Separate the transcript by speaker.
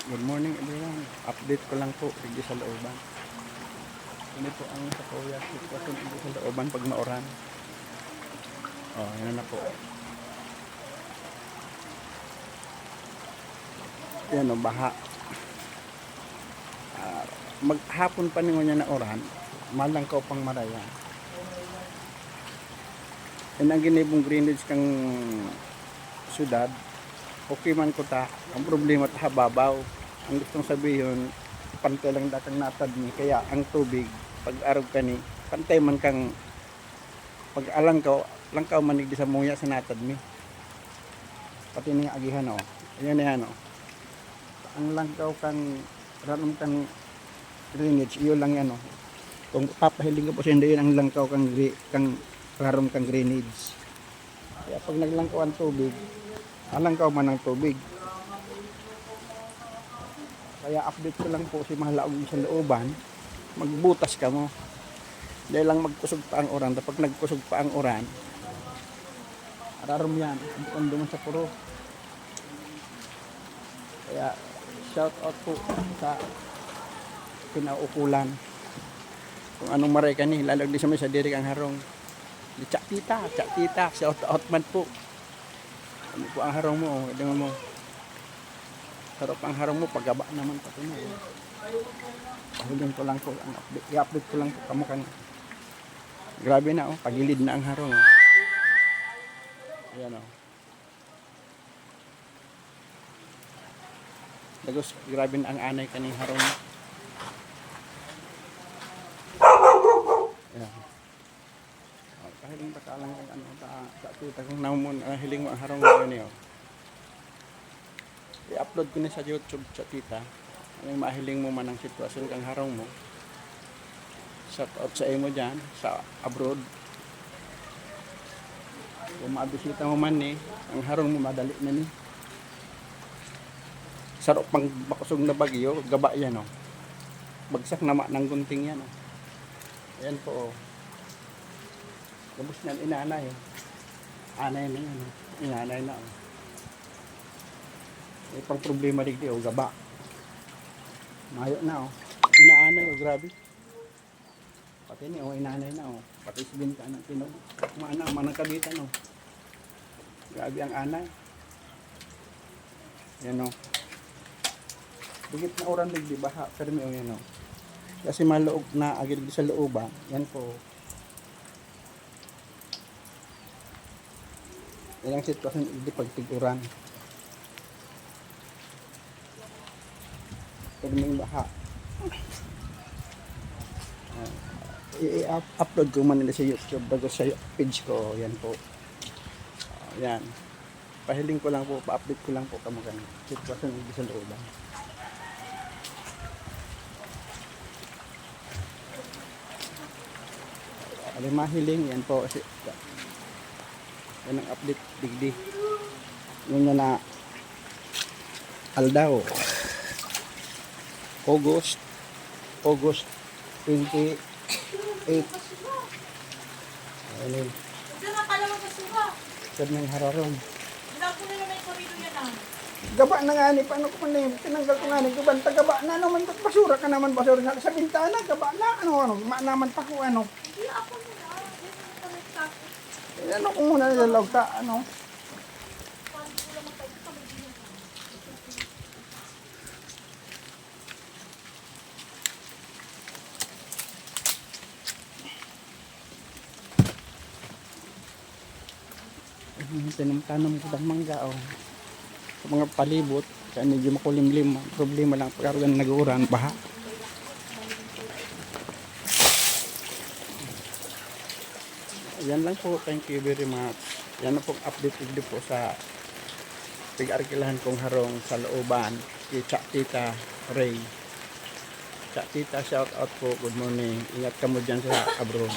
Speaker 1: Good morning everyone. Update ko lang po dito sa looban. Ini po ang sa kuya sitwasyon dito sa looban pag mauran. Oh, yan na po. Yan o, baha. Maghapon pa ninyo niya na oran, malang ko pang maraya. Yan ang ginibong greenage kang syudad. Okay man ko ta, ang problema ta hababaw. Ang gustong sabihin, pantay lang dakang natad ni, kaya ang tubig pag arog ka ni, pantay man kang pag langkaw manig di sa muya sa natad mi. Pati ni agihan o. Ayan na yan o. Ang langkaw kang ranong kang drainage, iyo lang yan o. Kung papahiling ka po siya, hindi yun ang langkaw kang rarom kang drainage. Kaya pag naglangkaw ang tubig, alangkaw man ang tubig. Kaya update ko lang po si mahalaog sa looban, magbutas ka mo. Dahil lang magkusog pa ang oran, pag nagkusog pa ang oran, ararom yan, ang duman sa puro. Kaya shout out po sa pinaukulan. Kung anong maray ka ni, lalag di sa may sa dirik ang harong. Tsak tita, shout out man po. Ano po ang harong mo, dengan mo. Sarap ang harong mo, paggaba naman pati mo. Pahulin ko lang po, i-update ko lang po kamukhang. Grabe na, pagilid na ang harong. Ayan o. Dagos, grabe na ang anay kaning harong. Ayan. Kahiling pa ka lang ano, sa tuta kung naman hiling mo ang harong mo yun yun. I-upload ko na sa YouTube sa tita. Ano yung mahiling mo man ang sitwasyon kang harong mo. Shout out sa imo dyan, sa abroad. Kung mabisita mo man ni, ang harong mo madali na ni. Sarap pang bakusog na bagyo, gaba yan o. Bagsak na ng gunting yan o. Ayan po o. Gabos niyan inanay. Anay na yan o. Inanay na o. May pang problema digdi o, gaba. Mayo na o. Inaanay o, grabe. Pati ni o, inanay na o. Pati sabihin ka ng tinog. Manang kabitan o. Grabe ang anay. Yan o. Bigit na oran digdi baha. Pero may o yan o. Kasi maluog na agad sa looban. Yan po. Yan ang sitwasyon digdi pag tiguran. Pagming baha. I-upload ko man nila sa YouTube bago sa page ko. Yan po. Yan. Pahiling ko lang po, pa-update ko lang po kamukhang sitwasyon dito sa looban. Alay mahiling, yan po. Yan ang update digdi. Yun na Aldao. August 28. Ayun. Sabi ng hararong. Gaba na nga ni, paano ko man na tinanggal ko nga ni, gabanta gaba na naman, basura ka naman, basura na sa bintana, gaba na, ano, naman pa ko, ano. Ano ko muna nilalawag ta, ano. Tanong ko ng mangga o sa mga palibot kaya medyo makulimlim. Problema lang pagkaroon nag-uuran baha. Yan lang po, thank you very much. Yan na po update video po sa pag-arkilahan kong harong sa looban kay Tsak Tita Ray. Tsak Tita, shout out po, good morning, ingat ka mo dyan sa abroad.